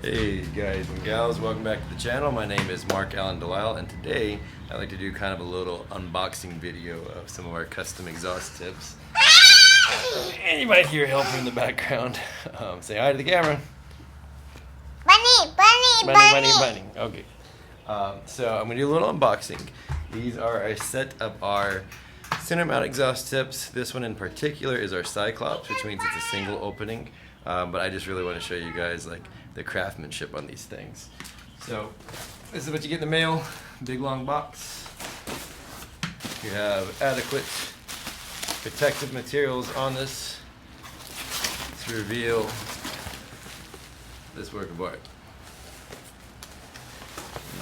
Hey guys and gals, welcome back to the channel. My name is Mark Allen Delisle, and today I'd like to do kind of a little unboxing video of some of our custom exhaust tips. And you might hear helper in the background. Say hi to the camera. Bunny. Okay. So I'm going to do a little unboxing. These are a set of our center mount exhaust tips. This one in particular is our Cyclops, which means it's a single opening. But I just really want to show you guys like the craftsmanship on these things. So this is what you get in the mail. Big long box. You have adequate protective materials on this to reveal this work of art.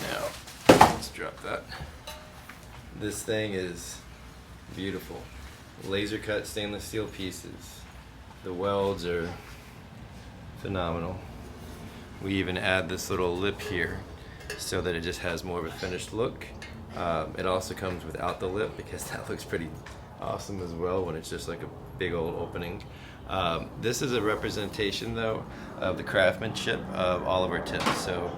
Now, let's drop that. This thing is beautiful. Laser cut stainless steel pieces. The welds are phenomenal. We even add this little lip here so that it just has more of a finished look. It also comes without the lip because that looks pretty awesome as well when it's just like a big old opening. This is a representation though of the craftsmanship of all of our tips. So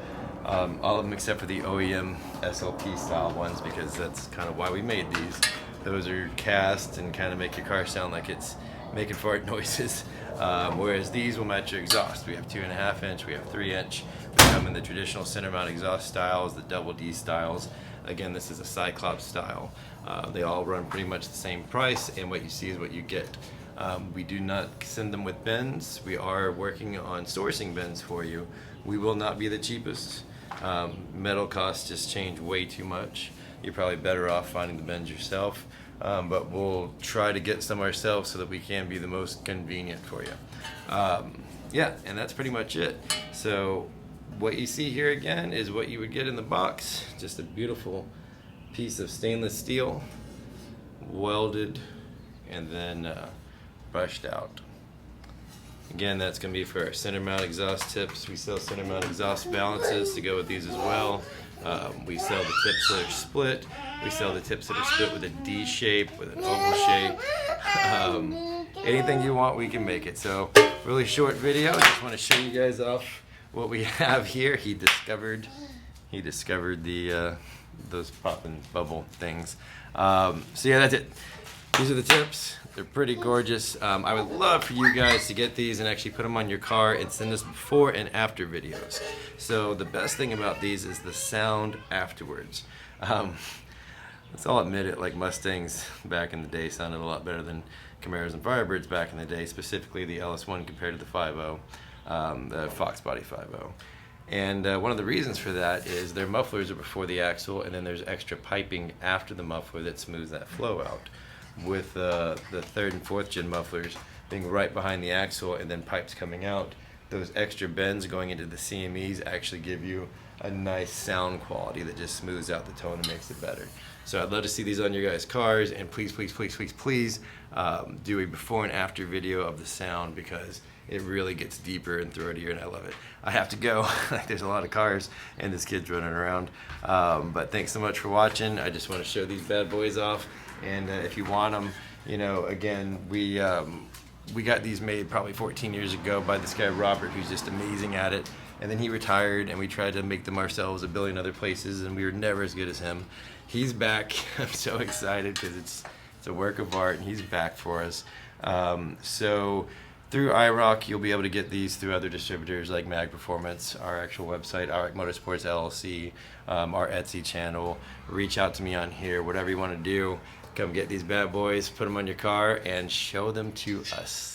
all of them except for the OEM SLP style ones, because that's kind of why we made these. Those are cast and kind of make your car sound like it's making fart noises. Whereas these will match your exhaust. We have 2.5 inch, we have 3 inch. We come in the traditional center mount exhaust styles, the double D styles. Again, this is a Cyclops style. They all run pretty much the same price, and what you see is what you get. We do not send them with bins. We are working on sourcing bins for you. We will not be the cheapest. Metal costs just change way too much. You're probably better off finding the bins yourself. But we'll try to get some ourselves so that we can be the most convenient for you. Yeah, and that's pretty much it. So what you see here again is what you would get in the box. Just a beautiful piece of stainless steel, welded and then brushed out. Again, that's going to be for our center mount exhaust tips. We sell center mount exhaust balances to go with these as well. We sell the tips that are split. We sell the tips that are split with a D shape, with an oval shape. Anything you want, we can make it. So, really short video. I just want to show you guys off what we have here. He discovered the those popping bubble things. So yeah, that's it. These are the tips. They're pretty gorgeous. I would love for you guys to get these and actually put them on your car and send us before and after videos. So the best thing about these is the sound afterwards. Let's all admit it, like Mustangs back in the day sounded a lot better than Camaros and Firebirds back in the day, specifically the LS1 compared to the 5.0, the Fox Body 5.0. And one of the reasons for that is their mufflers are before the axle, and then there's extra piping after the muffler that smooths that flow out. With the 3rd and 4th gen mufflers being right behind the axle and then pipes coming out, those extra bends going into the CMEs actually give you a nice sound quality that just smooths out the tone and makes it better. So I'd love to see these on your guys' cars, and please do a before and after video of the sound, because it really gets deeper and throatier, and I love it. I have to go. There's a lot of cars and this kid's running around. But thanks so much for watching. I just want to show these bad boys off. And if you want them, you know, again, we got these made probably 14 years ago by this guy Robert, who's just amazing at it. And then he retired, and we tried to make them ourselves a billion other places, and we were never as good as him. He's back. I'm so excited because it's a work of art, and he's back for us. So through IROC, you'll be able to get these through other distributors like Mag Performance, our actual website, IROC Motorsports LLC, our Etsy channel. Reach out to me on here, whatever you want to do. Come get these bad boys, put them on your car, and show them to us.